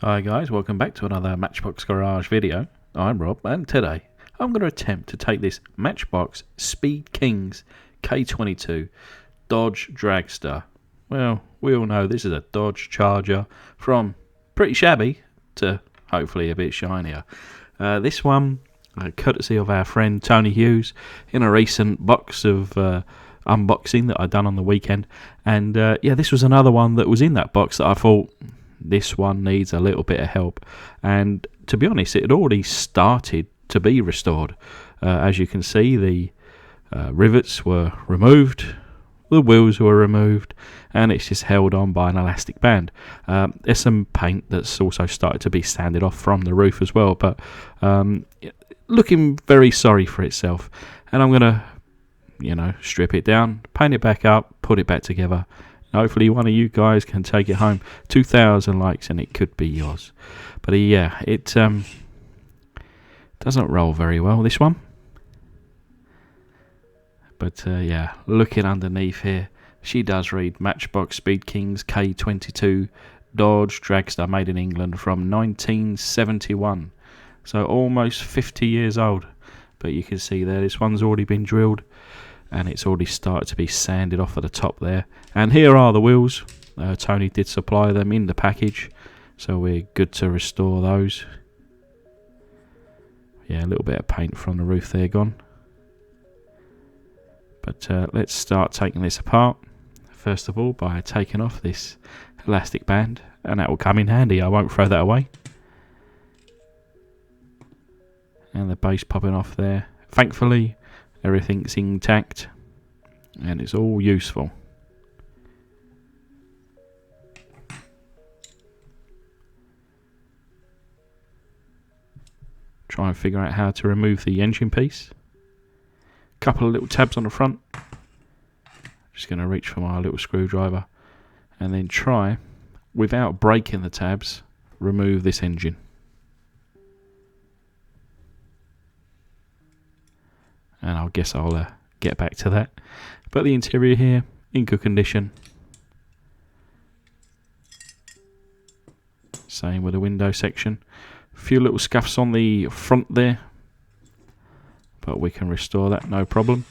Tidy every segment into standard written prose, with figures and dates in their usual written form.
Hi guys, welcome back to another Matchbox Garage video. I'm Rob, and today I'm going to attempt to take this Matchbox Speed Kings K22 Dodge Dragster. Well, we all know this is a Dodge Charger, from pretty shabby to hopefully a bit shinier. This one, courtesy of our friend Tony Hughes, in a recent box of unboxing that I'd done on the weekend. And yeah, this was another one that was in that box that I thought, this one needs a little bit of help. And to be honest, it had already started to be restored. As you can see, the rivets were removed, the wheels were removed, and it's just held on by an elastic band. There's some paint that's also started to be sanded off from the roof as well, but looking very sorry for itself. And I'm going to strip it down, paint it back up, put it back together. Hopefully one of you guys can take it home. 2,000 likes and it could be yours. But yeah, it doesn't roll very well, this one. But yeah, looking underneath here, she does read Matchbox Speed Kings K22 Dodge Dragster, made in England from 1971. So almost 50 years old. But you can see there, this one's already been drilled, and it's already started to be sanded off at the top there. And here are the wheels. Tony did supply them in the package, so we're good to restore those. Yeah, a little bit of paint from the roof there gone. But let's start taking this apart. First of all, by taking off this elastic band, and that will come in handy. I won't throw that away. And the base popping off there. Thankfully, everything's intact and it's all useful. Try and figure out how to remove the engine piece. Couple of little tabs on the front. Just going to reach for my little screwdriver and then try, without breaking the tabs, remove this engine. And I guess I'll get back to that. But the interior here, in good condition. Same with the window section. A few little scuffs on the front there, but we can restore that, no problem.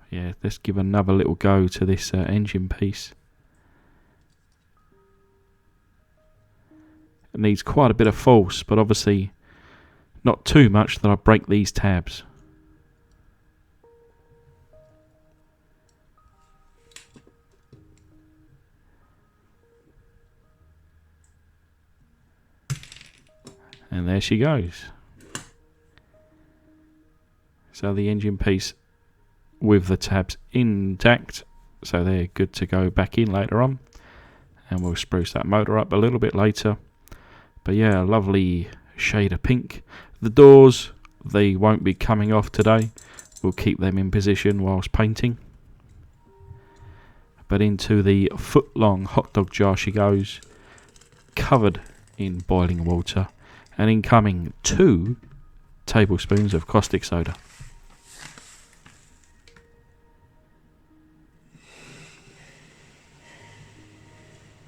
Yeah, let's give another little go to this engine piece. It needs quite a bit of force, but obviously not too much that I break these tabs. And there she goes. So the engine piece with the tabs intact, so they're good to go back in later on. And we'll spruce that motor up a little bit later. But yeah, lovely shade of pink. The doors, they won't be coming off today. We'll keep them in position whilst painting. But into the foot-long hot dog jar she goes, covered in boiling water, and incoming 2 tablespoons of caustic soda.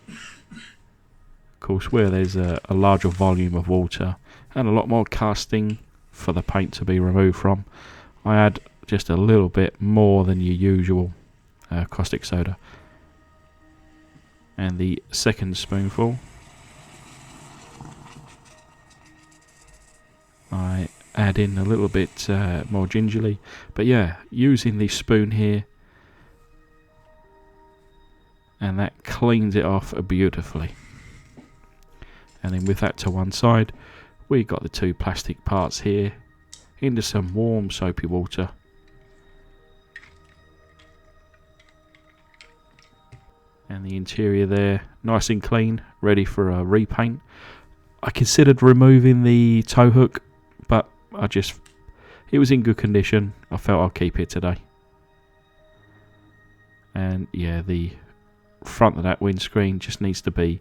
Of course, where there's a larger volume of water and a lot more casting for the paint to be removed from, I add just a little bit more than your usual caustic soda. And the second spoonful, I add in a little bit more gingerly. But yeah, using the spoon here, and that cleans it off beautifully. And then with that to one side, we got the 2 plastic parts here into some warm soapy water. And the interior there, nice and clean, ready for a repaint. I considered removing the tow hook, but it was in good condition. I felt I'll keep it today. And yeah, the front of that windscreen just needs to be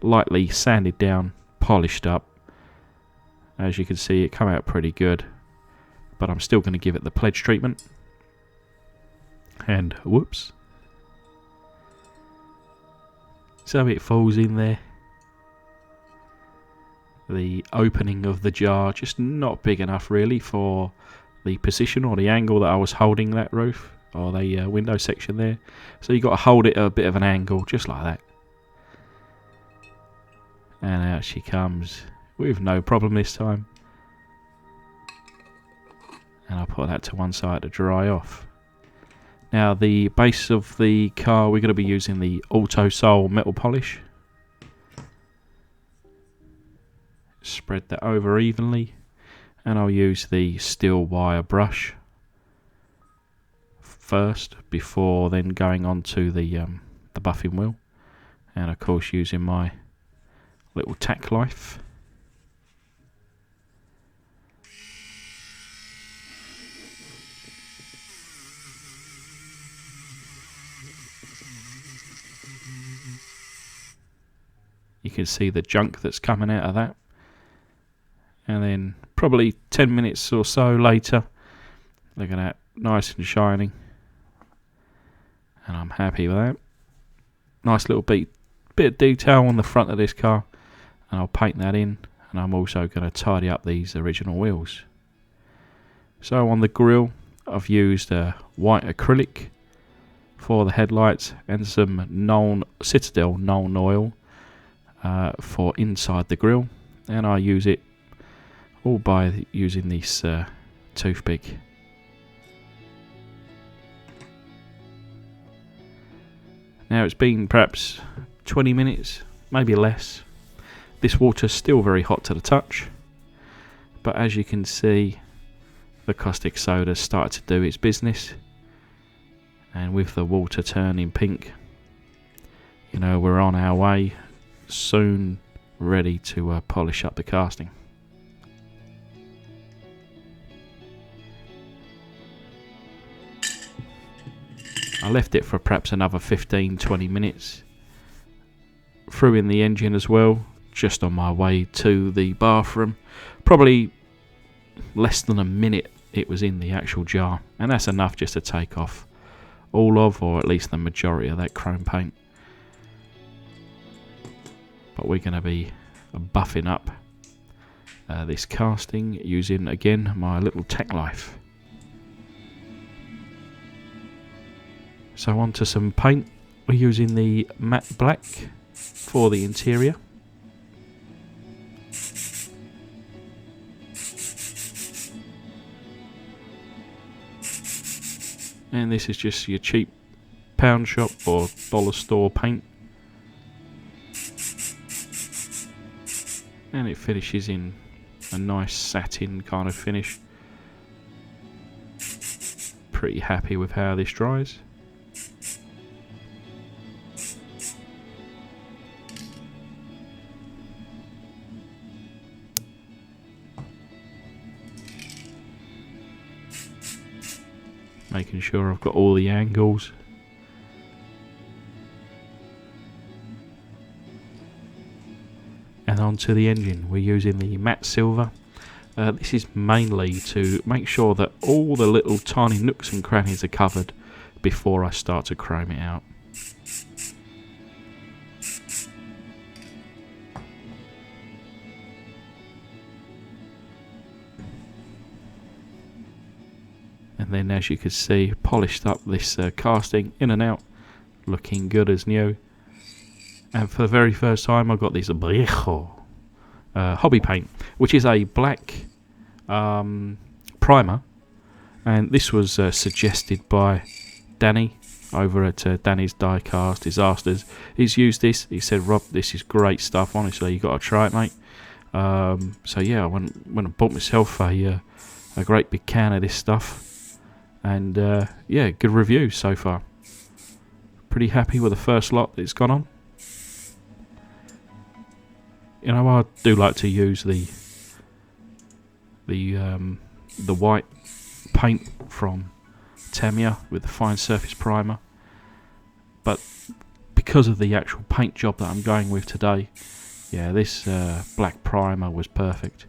lightly sanded down, polished up. As you can see, it come out pretty good, but I'm still going to give it the pledge treatment. And whoops, so it falls in there the opening of the jar just not big enough really for the position or the angle that I was holding that roof or the window section there. So you got to hold it at a bit of an angle, just like that. And out she comes with no problem this time. And I'll put that to one side to dry off. Now the base of the car, we're going to be using the Auto Soul metal polish. Spread that over evenly, and I'll use the steel wire brush first before then going on to the buffing wheel, and of course using my little tack knife. You can see the junk that's coming out of that. And then probably 10 minutes or so later, look at that, nice and shining. And I'm happy with that. Nice little bit of detail on the front of this car. And I'll paint that in. And I'm also going to tidy up these original wheels. So on the grille, I've used a white acrylic for the headlights and some Citadel Nuln oil for inside the grille. And I use it all by using this toothpick. Now it's been perhaps 20 minutes, maybe less. This water's still very hot to the touch, but as you can see, the caustic soda started to do its business, and with the water turning pink, you know, we're on our way, soon ready to polish up the casting. I left it for perhaps another 15-20 minutes. Threw in the engine as well, just on my way to the bathroom. Probably less than a minute it was in the actual jar, and that's enough just to take off all of, or at least the majority of that chrome paint. But we're going to be buffing up this casting using, again, my little tack knife. So on to some paint. We're using the matte black for the interior. And this is just your cheap pound shop or dollar store paint. And it finishes in a nice satin kind of finish. Pretty happy with how this dries. Making sure I've got all the angles. And onto the engine, we're using the matte silver. This is mainly to make sure that all the little tiny nooks and crannies are covered before I start to chrome it out. And then, as you can see, polished up this casting in and out, looking good as new. And for the very first time, I got this hobby paint, which is a black primer. And this was suggested by Danny over at Danny's Diecast Disasters. He's used this. He said, "Rob, this is great stuff. Honestly, you got to try it, mate." So yeah, I went and bought myself a great big can of this stuff. And yeah, good review so far. Pretty happy with the first lot that it's gone on. You know, I do like to use the white paint from Tamiya with the fine surface primer, but because of the actual paint job that I'm going with today, yeah, this black primer was perfect.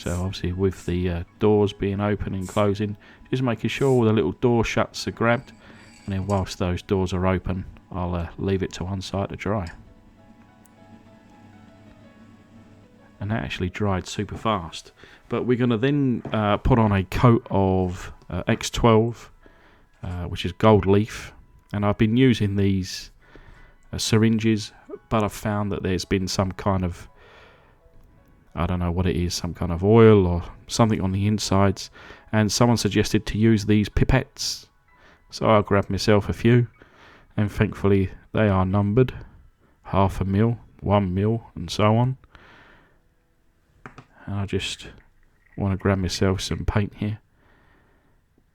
So obviously with the doors being open and closing, just making sure all the little door shuts are grabbed, and then whilst those doors are open, I'll leave it to one side to dry. And that actually dried super fast. But we're going to then put on a coat of X12, which is gold leaf, and I've been using these syringes, but I've found that there's been some kind of, I don't know what it is, some kind of oil or something on the insides, and someone suggested to use these pipettes. So I grabbed myself a few, and thankfully they are numbered, 0.5 ml, 1 ml, and so on. And I just want to grab myself some paint here.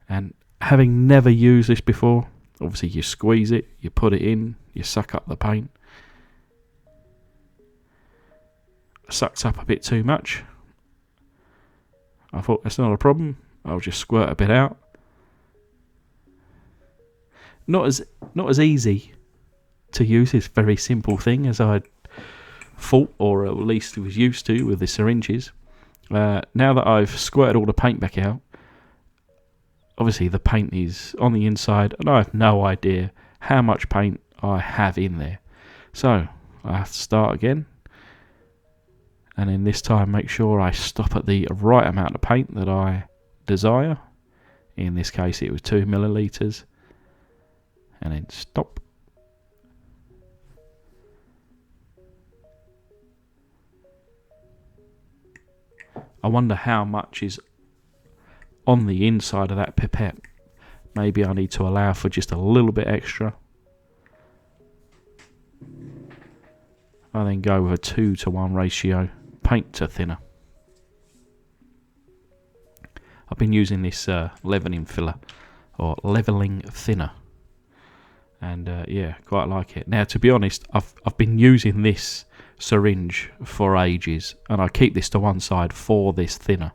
And having never used this before, obviously you squeeze it, you put it in, you suck up the paint. Sucks up a bit too much. I thought that's not a problem, I'll just squirt a bit out. Not as easy to use this very simple thing as I thought, or at least was used to with the syringes. Now that I've squirted all the paint back out, obviously the paint is on the inside and I have no idea how much paint I have in there. So I have to start again, and then this time make sure I stop at the right amount of paint that I desire. In this case it was 2 millilitres, and then stop. I wonder how much is on the inside of that pipette. Maybe I need to allow for just a little bit extra. I then go with a 2:1 ratio, paint to thinner. I've been using this leveling filler, or leveling thinner, and yeah, quite like it. Now, to be honest, I've been using this syringe for ages, and I keep this to one side for this thinner.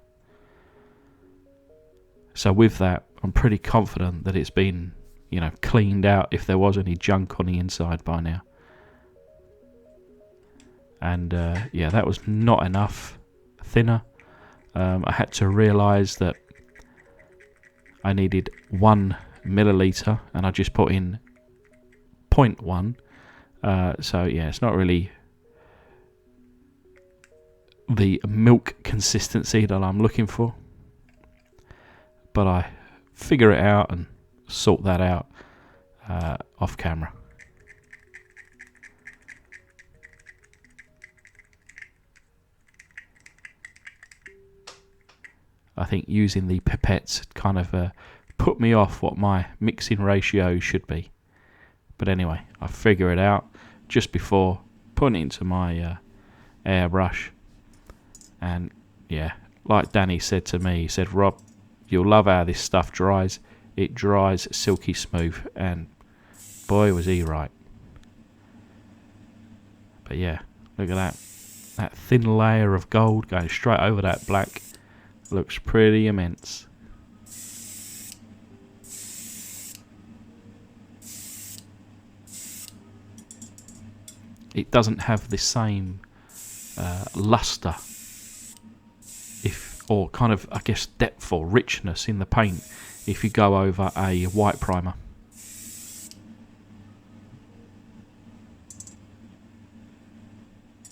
So with that, I'm pretty confident that it's been, cleaned out if there was any junk on the inside by now. And yeah, that was not enough thinner. I had to realise that I needed 1 milliliter, and I just put in 0.1. So yeah, it's not really the milk consistency that I'm looking for, but I figure it out and sort that out off camera. I think using the pipettes kind of put me off what my mixing ratio should be. But anyway, I figure it out just before putting it into my airbrush. And yeah, like Danny said to me, he said, "Rob, you'll love how this stuff dries. It dries silky smooth." And boy, was he right. But yeah, look at that. That thin layer of gold going straight over that black. Looks pretty immense. It doesn't have the same luster, or kind of, I guess, depth or richness in the paint if you go over a white primer.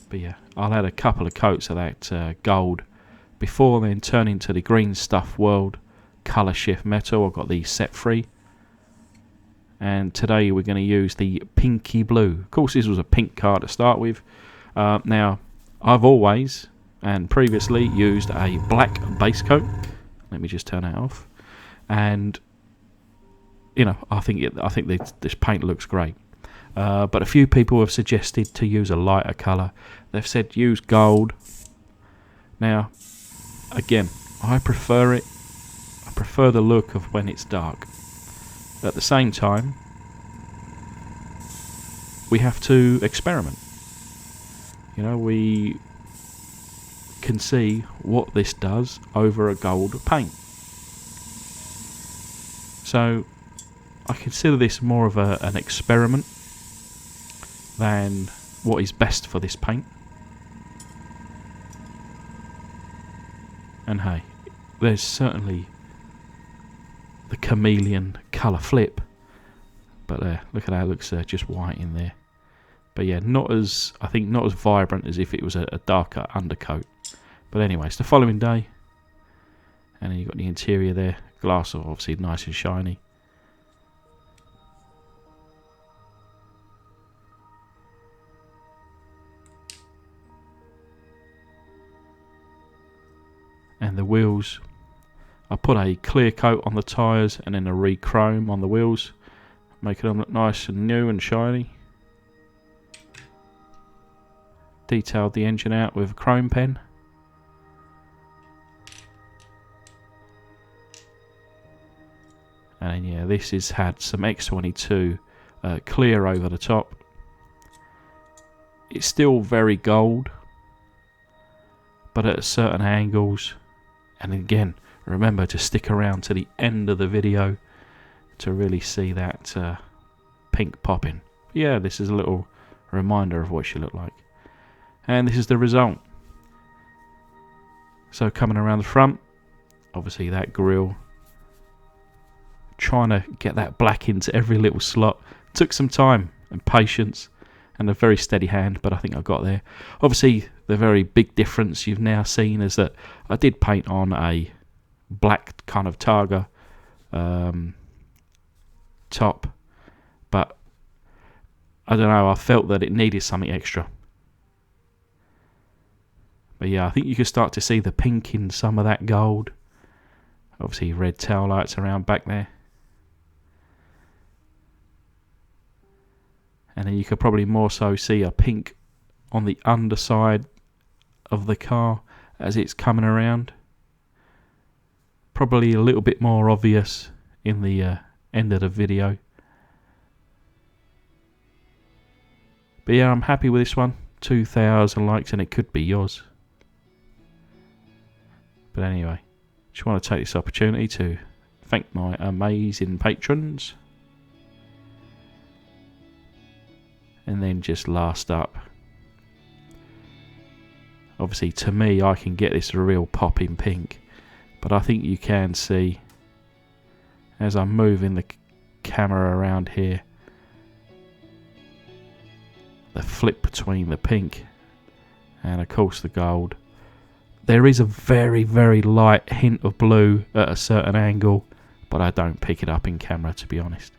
But yeah, I'll add a couple of coats of that gold before then turning to the green stuff world colour shift metal. I've got the set free, and today we're going to use the pinky blue. Of course, this was a pink card to start with. Now, I've always and previously used a black base coat. Let me just turn that off. And I think this paint looks great. But a few people have suggested to use a lighter colour. They've said use gold. Now, again, I prefer it. I prefer the look of when it's dark. At the same time, we have to experiment. We can see what this does over a gold paint. So I consider this more of an experiment than what is best for this paint. And hey, there's certainly the chameleon colour flip, but look at how it looks just white in there. But yeah, I think not as vibrant as if it was a darker undercoat. But anyway, it's the following day, and then you've got the interior there. Glass obviously nice and shiny. And the wheels, I put a clear coat on the tyres and then a re-chrome on the wheels, making them look nice and new and shiny. Detailed the engine out with a chrome pen. And yeah, this has had some X22 clear over the top. It's still very gold, but at certain angles. And again, remember to stick around to the end of the video to really see that pink popping. Yeah, this is a little reminder of what it should look like. And this is the result. So coming around the front, obviously that grille, trying to get that black into every little slot, took some time and patience and a very steady hand, but I think I got there. Obviously the very big difference you've now seen is that I did paint on a black kind of Targa top, but I don't know, I felt that it needed something extra. But yeah, I think you can start to see the pink in some of that gold. Obviously red tail lights around back there. And then you could probably more so see a pink on the underside of the car as it's coming around. Probably a little bit more obvious in the end of the video. But yeah, I'm happy with this one. 2,000 likes and it could be yours. But anyway, just want to take this opportunity to thank my amazing patrons. And then just last up, obviously to me I can get this a real pop in pink, but I think you can see as I'm moving the camera around here the flip between the pink and of course the gold. There is a very, very light hint of blue at a certain angle, but I don't pick it up in camera, to be honest.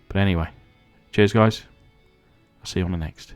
But anyway, cheers guys. I'll see you on the next.